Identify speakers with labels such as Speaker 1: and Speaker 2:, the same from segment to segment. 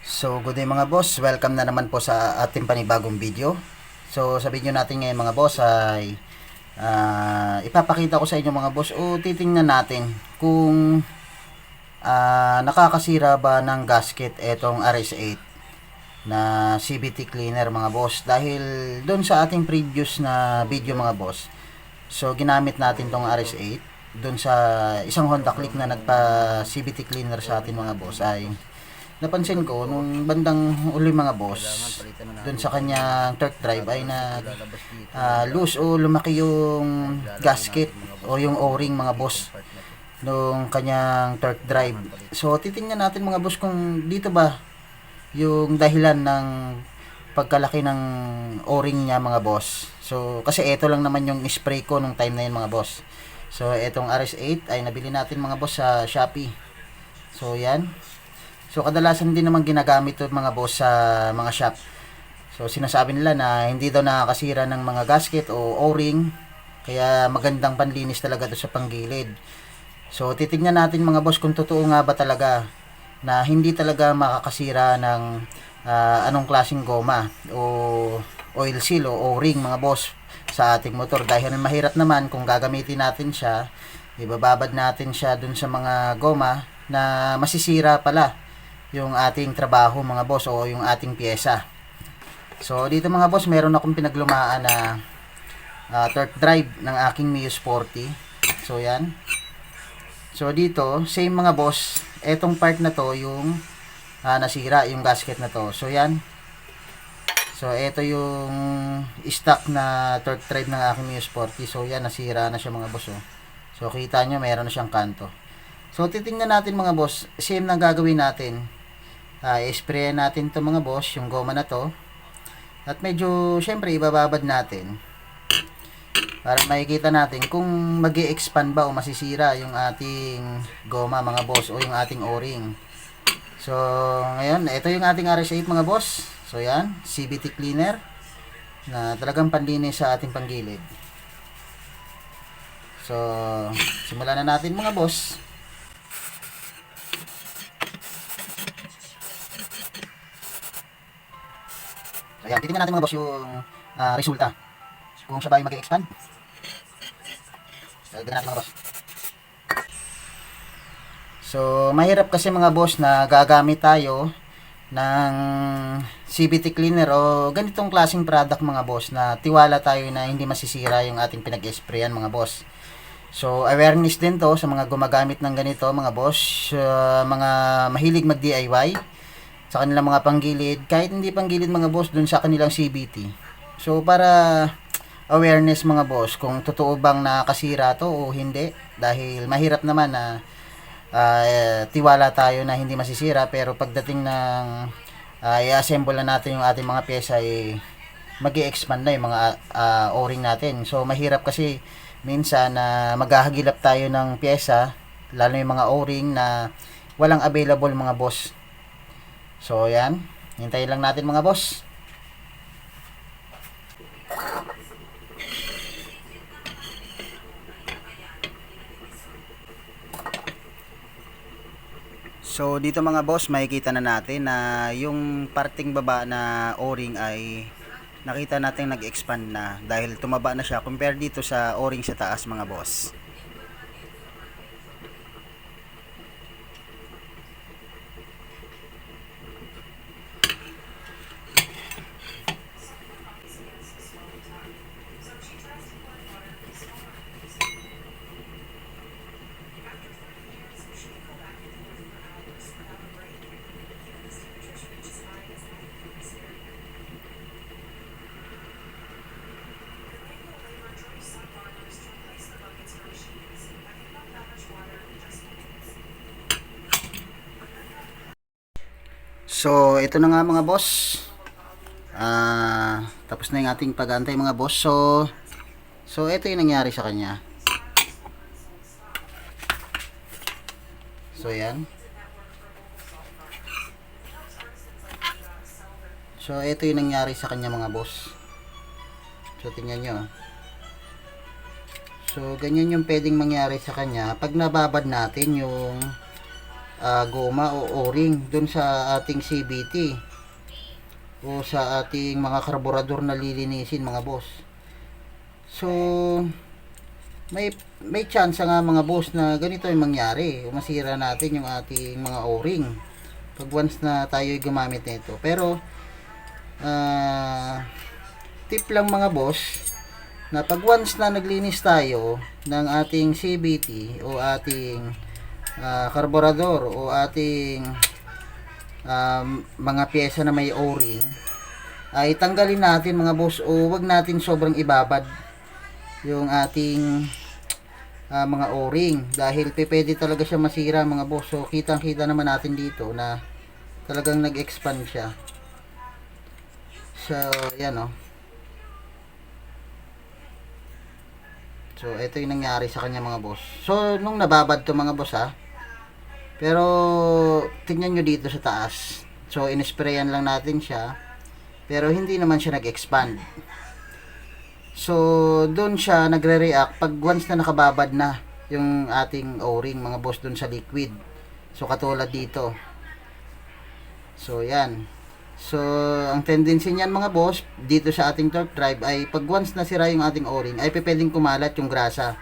Speaker 1: So, good day mga boss. Welcome na naman po sa ating panibagong video. So, sa video natin ngayon mga boss ay ipapakita ko sa inyo mga boss o titingnan natin kung nakakasira ba ng gasket etong RS8 na CVT cleaner mga boss. Dahil doon sa ating previous na video mga boss, so ginamit natin tong RS8 doon sa isang Honda Click na nagpa CVT cleaner sa atin mga boss ay napansin ko nung bandang uli mga boss dun sa kanyang torque drive ay loose o lumaki yung gasket o yung o-ring mga boss nung kanyang torque drive. So titingnan natin mga boss kung dito ba yung dahilan ng pagkalaki ng o-ring niya mga boss. So kasi ito lang naman yung spray ko nung time na yun mga boss. So etong RS8 ay nabili natin mga boss sa Shopee. So yan. So kadalasan din naman ginagamit ito mga boss sa mga shop. So sinasabi nila na hindi daw nakakasira ng mga gasket o o-ring, kaya magandang panlinis talaga ito sa panggilid. So titingnan natin mga boss kung totoo nga ba talaga na hindi talaga makakasira ng anong klaseng goma o oil seal o o-ring mga boss sa ating motor, dahil mahirap naman kung gagamitin natin siya, ibababad natin siya dun sa mga goma na masisira pala yung ating trabaho mga boss o yung ating pyesa. So dito mga boss, meron akong pinaglumaan na torque drive ng aking Mio 40. So yan. So dito, same mga boss, etong part na to yung nasira, yung gasket na to. So yan. So ito yung stock na torque drive ng aking Mio 40. So yan, nasira na siya mga boss oh. So kita nyo, meron na siyang kanto. So titingnan natin mga boss, same na gagawin natin. I-spray natin to mga boss, yung goma na to. At medyo, syempre, ibababad natin. Para makikita natin kung mag-i-expand ba o masisira yung ating goma mga boss o yung ating o-ring. So, ngayon, ito yung ating RS8 mga boss. So, yan, CVT cleaner na talagang panlinis sa ating panggilid. So, simulan na natin mga boss. Ayan, titingnan natin mga boss yung resulta. Kung siya ba ay mag-expand. So, natin mga boss. So, mahirap kasi mga boss na gagamit tayo ng CVT cleaner o ganitong klaseng product mga boss na tiwala tayo na hindi masisira yung ating pinag-sprayan mga boss. So, awareness din to sa mga gumagamit ng ganito mga boss, mga mahilig mag-DIY sa kanilang mga panggilid, kahit hindi panggilid mga boss, dun sa kanilang CVT. So para awareness mga boss kung totoo bang nakasira to o hindi, dahil mahirap naman na tiwala tayo na hindi masisira, pero pagdating ng i-assemble na natin yung ating mga pyesa ay mag-i-expand na yung mga o-ring natin. So mahirap kasi minsan na maghahagilap tayo ng pyesa, lalo yung mga o-ring na walang available mga boss. So yan, hintayin lang natin mga boss. So dito mga boss, makikita na natin na yung parting baba na o-ring ay nakita natin nag-expand na dahil tumaba na siya compare dito sa o-ring sa taas mga boss. So ito na nga mga boss, tapos na yung ating pag-aantay mga boss. So ito yung nangyari sa kanya. So yan. So ito yung nangyari sa kanya mga boss. So tingnan nyo. So ganyan yung pwedeng mangyari sa kanya pag nababad natin yung goma o o-ring dun sa ating CVT o sa ating mga karburador na lilinisin mga boss. So may chance nga mga boss na ganito yung mangyari o masira natin yung ating mga o-ring pag once na tayo gumamit nito. Pero tip lang mga boss na pag once na naglinis tayo ng ating CVT o ating karburador o ating mga pyesa na may o-ring, ay tanggalin natin mga boss o wag natin sobrang ibabad yung ating mga o-ring dahil pwede talaga siya masira mga boss. So kitang kita naman natin dito na talagang nag-expand siya. So yan o. So ito yung nangyari sa kanya mga boss. So nung nababad to mga boss pero tingnan nyo dito sa taas. So inisprayan lang natin siya pero hindi naman siya nag-expand. So doon siya nagre-react pag once na nakababad na yung ating o-ring mga boss doon sa liquid. So katulad dito. So yan. So ang tendency niyan mga boss dito sa ating torque drive ay pag once na sira yung ating o-ring ay pwedeng kumalat yung grasa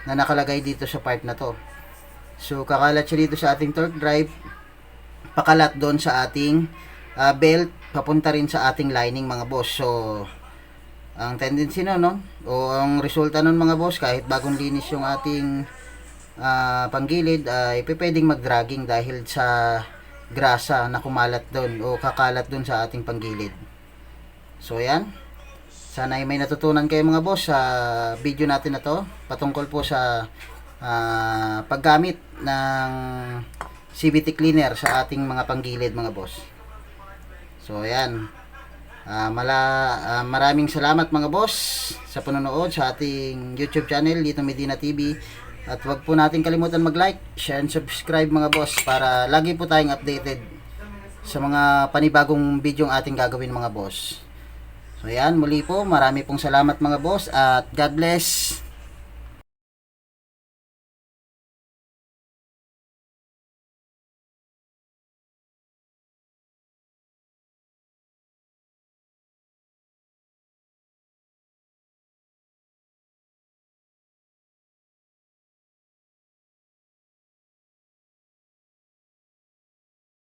Speaker 1: na nakalagay dito sa part na to. So kakalat siya dito sa ating torque drive, pakalat doon sa ating belt, papunta rin sa ating lining mga boss. So ang tendency no o ang resulta nun mga boss, kahit bagong linis yung ating panggilid ay pwedeng mag-dragging dahil sa grasa na kumalat doon o kakalat doon sa ating panggilid. So yan, sana ay may natutunan kayo mga boss sa video natin na to patungkol po sa paggamit ng CVT cleaner sa ating mga panggilid mga boss. So yan, maraming salamat mga boss sa panonood sa ating YouTube channel dito Medina TV, at wag po natin kalimutan mag-like, share and subscribe mga boss para lagi po tayong updated sa mga panibagong video ang ating gagawin mga boss. So yan, muli po marami pong salamat mga boss at God bless.